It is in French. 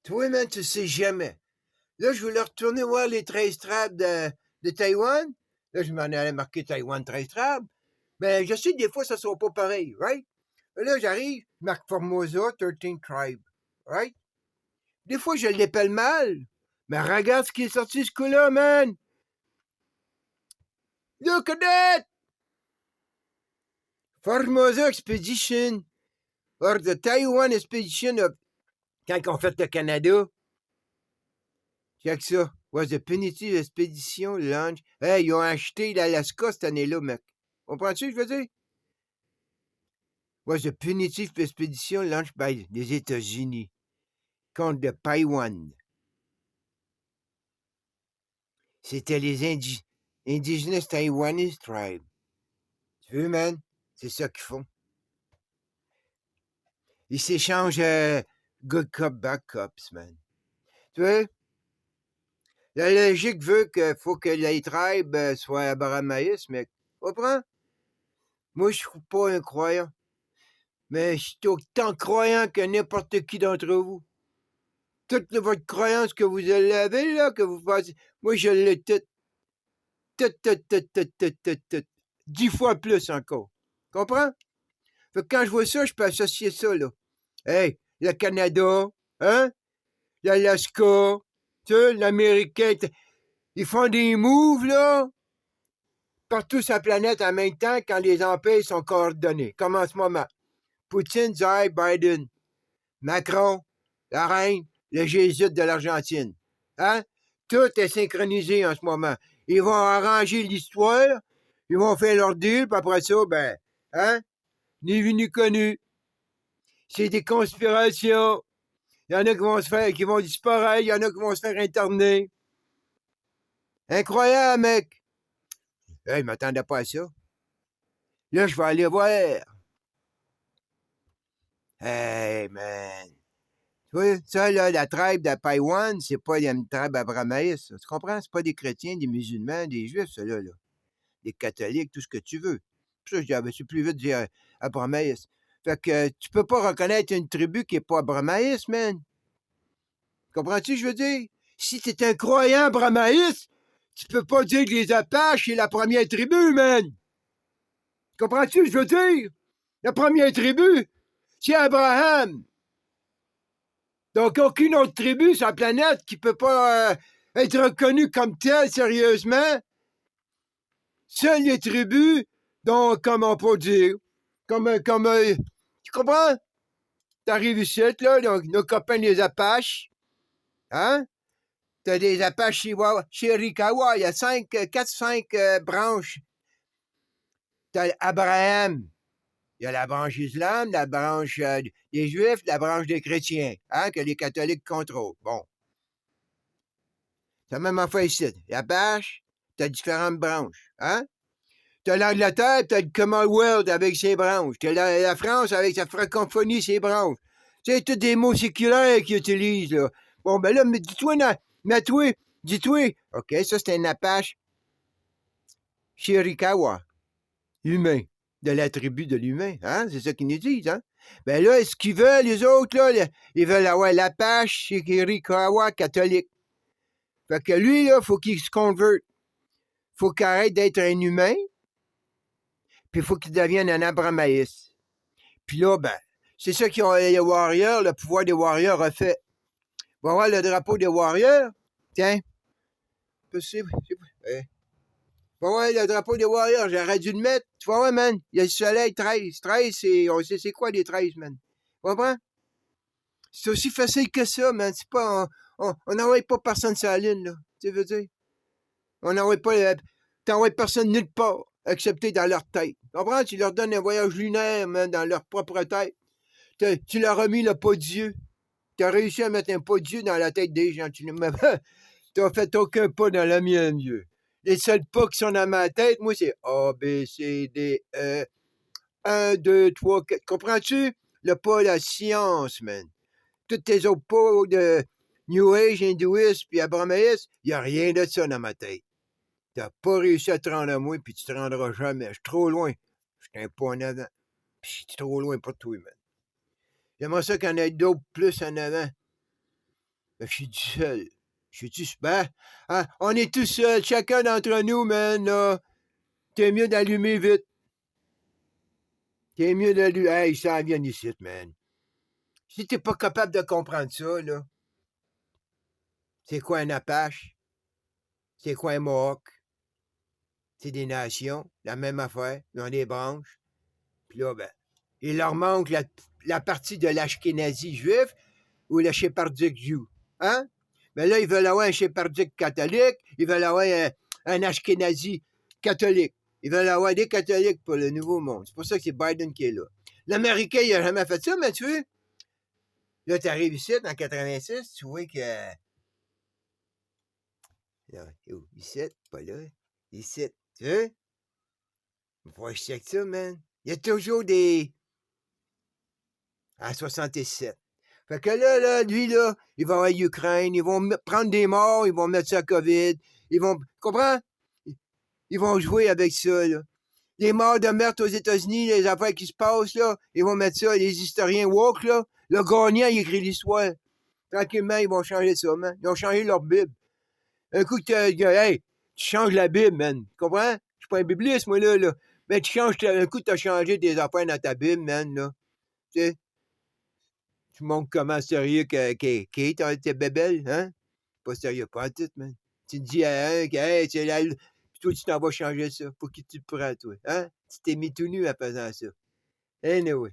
Toi, man, tu sais jamais. Là, je voulais retourner voir les 13 tribes de Taïwan. Là, je m'en allais marquer Taïwan 13 tribes. Mais je sais que des fois, ça ne sera pas pareil, right? Là, j'arrive, je marque Formosa 13 tribes, right? Des fois, je l'épelle mal. Mais regarde ce qui est sorti ce coup-là, man! Look at that! Formosa Expedition, or the Taiwan Expedition of... Quand on fait le Canada. Check ça. Was the Punitive Expedition Launch. Hey, ils ont acheté l'Alaska cette année-là, mec. Comprends-tu, je veux dire? Was the Punitive Expedition launched by les États-Unis contre le Taïwan. C'était les Indigenous Taiwanese Tribes. Tu veux, man? C'est ça qu'ils font. Ils s'échangent good cop, bad cops, man. Tu vois? La logique veut qu'il faut que les tribes soient abrahamaïstes, mais comprends? Moi, je suis pas un croyant. Mais je suis autant croyant que n'importe qui d'entre vous. Toute votre croyance que vous avez, là, que vous pensez, moi, je l'ai toute. 10 fois plus encore. Comprends? Fait que quand je vois ça, je peux associer ça, là. Hey, le Canada, hein? L'Alaska, tu sais, l'Américain, ils font des moves, là, partout sur la planète en même temps quand les empires sont coordonnés, comme en ce moment. Poutine, Zay, Biden, Macron, la reine, le jésuite de l'Argentine. Hein? Tout est synchronisé en ce moment. Ils vont arranger l'histoire, ils vont faire leur deal, puis après ça, ben, hein? Ni vu ni connu. C'est des conspirations. Il y en a qui vont disparaître, il y en a qui vont se faire interner. Incroyable, mec! Hey, je m'attendais pas à ça. Là, je vais aller voir. Hey, man. Tu vois, ça, là, la tribe de Taïwan, c'est pas une tribe abrahamaïste. Tu comprends? C'est pas des chrétiens, des musulmans, des juifs, ceux-là, là. Des catholiques, tout ce que tu veux. Pour ça, je dis, ah, ben, c'est plus vite de dire abrahamaïste. Fait que tu peux pas reconnaître une tribu qui est pas abrahamaïste, man. Comprends-tu, je veux dire? Si t'es un croyant abrahamaïste, tu peux pas dire que les Apaches, c'est la première tribu, man. Comprends-tu, je veux dire? La première tribu, c'est Abraham. Donc, aucune autre tribu sur la planète qui peut pas être reconnue comme telle, sérieusement. Seules les tribus, dont, comment on peut dire, tu comprends? T'arrives ici, là, nos copains les Apaches, hein? T'as des Apaches Chiricahua, il y a 4-5 branches. T'as Abraham, il y a la branche islam, la branche des Juifs, la branche des chrétiens, hein, que les catholiques contrôlent. Bon. C'est la même affaire ici. La bâche, t'as différentes branches, hein? T'as l'Angleterre, t'as le Commonwealth avec ses branches. T'as la France avec sa francophonie, ses branches. C'est tous des mots séculaires qu'ils utilisent, là. Bon, ben là, mais dis-toi, dis-toi. OK, ça, c'est un Apache Chiricahua, humain, de la tribu de l'humain, hein? C'est ça qu'ils nous disent, hein? Ben là, ce qu'ils veulent, les autres, là, ils veulent avoir l'Apache Chiricahua catholique. Fait que lui, là, faut qu'il se converte. Faut qu'il arrête d'être un humain, puis il faut qu'il devienne un abrahamaïste. Puis là, ben, c'est ça qu'ils ont les Warriors, le pouvoir des Warriors a fait. On va voir le drapeau des Warriors. Tiens. On va voir le drapeau des Warriors, j'aurais dû le mettre. Tu vas voir, man, il y a le soleil 13. 13, on sait c'est quoi les 13, man. Tu comprends? C'est aussi facile que ça, man. C'est pas, on n'envoie pas personne sur la Lune, là. Tu veux dire? On n'envoie pas, t'envoies personne nulle part, excepté dans leur tête. Tu comprends? Tu leur donnes un voyage lunaire, man, dans leur propre tête. Tu leur as mis le pas de Dieu. Tu as réussi à mettre un pas de Dieu dans la tête des gens. Tu n'as fait aucun pas dans la mienne, Dieu. Les seuls pas qui sont dans ma tête, moi, c'est A, B, C, D, E, 1, 2, 3, 4. Comprends-tu? Le pas de la science, man. Tous tes autres pas de New Age, hindouiste, puis abrahamaïsme, il n'y a rien de ça dans ma tête. Tu n'as pas réussi à te rendre à moi, puis tu te rendras jamais. Je suis trop loin. Je suis un pas en avant. Puis je suis trop loin pour toi, man. J'aimerais ça qu'il y en ait d'autres plus en avant. Je suis tout seul. Je suis tout ben, hein, on est tout seul, chacun d'entre nous, man, là. T'es mieux d'allumer vite. T'es mieux d'allumer. Hey, ça vient ici, man. Si t'es pas capable de comprendre ça, là, c'est quoi un Apache? C'est quoi un Mohawk? C'est des nations, la même affaire, ils ont des branches. Puis là, ben, il leur manque la partie de l'Ashkénazi juif ou le Séphardique juif. Hein? Mais là, ils veulent avoir un Séphardique catholique, ils veulent avoir un Ashkénazi catholique. Ils veulent avoir des catholiques pour le Nouveau Monde. C'est pour ça que c'est Biden qui est là. L'Américain, il n'a jamais fait ça, mais tu vois. Là, tu arrives ici, en 86, tu vois que... Là, ici, pas là. Ici, tu vois? Faut que je check ça, man. Il y a toujours des... En 67. Fait que là, lui, là, il va à l'Ukraine, ils vont prendre des morts, ils vont mettre ça à COVID, ils vont... Comprends? Ils vont jouer avec ça, là. Les morts de meurtre aux États-Unis, les affaires qui se passent, là, ils vont mettre ça, les historiens woke, là. Le gagnant, il écrit l'histoire. Tranquillement, ils vont changer ça, man. Ils ont changé leur Bible. Un coup, hey, tu changes la Bible, man. Tu comprends? Je suis pas un bibliste, moi, là. Mais tu changes, un coup, tu as changé des affaires dans ta Bible, man, là. Tu sais? Tu montres comment sérieux qu'est tes bébelles, hein? Pas sérieux, pas en tout, man. Tu te dis à un que, hey, c'est là, puis toi, tu t'en vas changer ça. Pour qui tu te prends, toi, hein? Tu t'es mis tout nu en faisant ça. Anyway.